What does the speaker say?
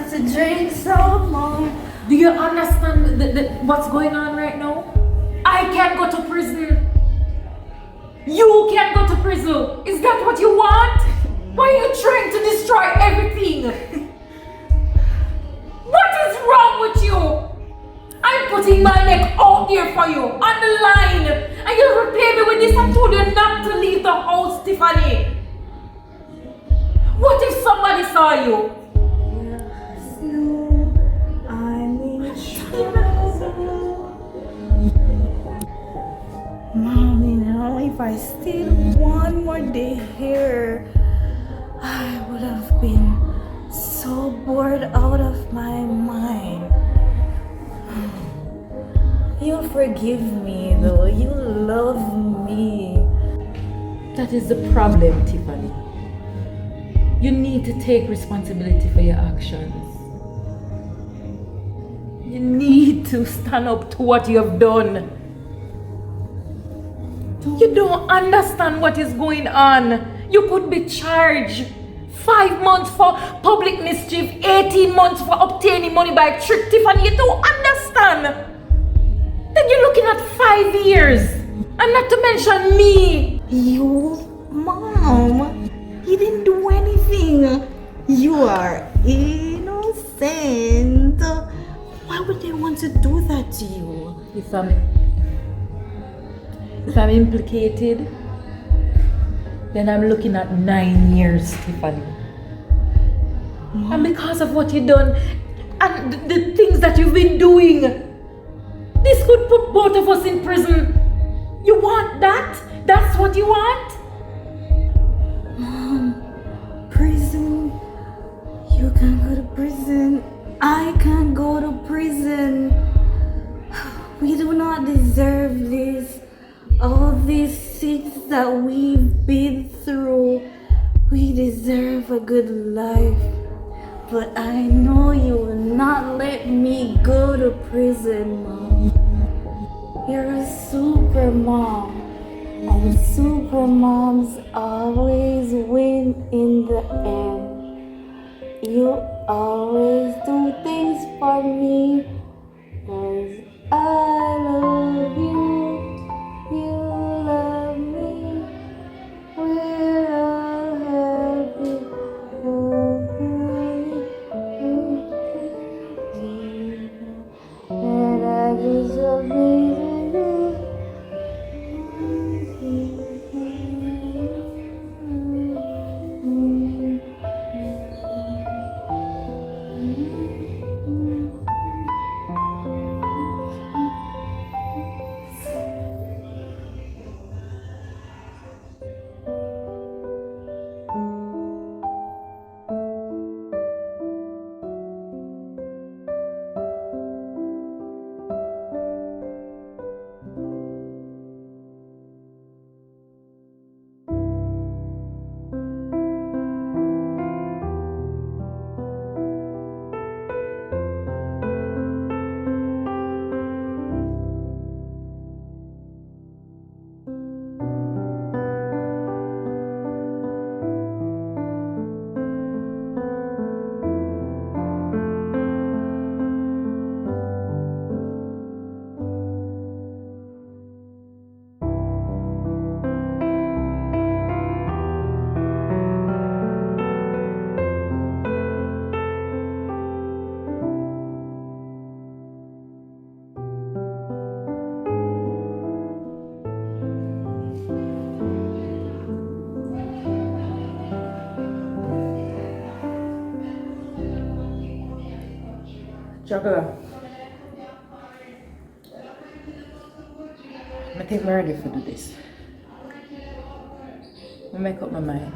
want to drink some more. Do you understand what's going on right now? I can go to prison. You can go to prison. Is that what you want? Why are you trying to destroy everything? What is wrong with you? I'm putting my neck out there for you, on the line. And you repay me with this. I told you not to leave the house, Tiffany. What if somebody saw you? Yes, no, I'm in trouble. Mommy, now if I stayed one more day here, I would have been so bored out of my mind. You'll forgive me though, you love me. That is the problem, Tiffany. You need to take responsibility for your actions. You need to stand up to what you have done. You don't understand what is going on. You could be charged 5 months for public mischief, 18 months for obtaining money by trick, Tiffany. You don't understand. Then you're looking at 5 years. And not to mention me. You, Mom, you didn't do anything. You are innocent. Why would they want to do that to you? If I'm implicated, then I'm looking at 9 years, Tiffany. Mom. And because of what you've done and the things that you've been doing, this could put both of us in prison. You want that? That's what you want? Mom, prison. You can't go to prison. I can't go to prison. We do not deserve this. All these things that we've been through, we deserve a good life. But I know you will not let me go to prison, Mom. You're a super mom. And super moms always win in the end. You always do things for me, 'cause I love you. You love me. We're all happy. And I just amazing you. Juggler. I think I'm ready to do this. I make up my mind.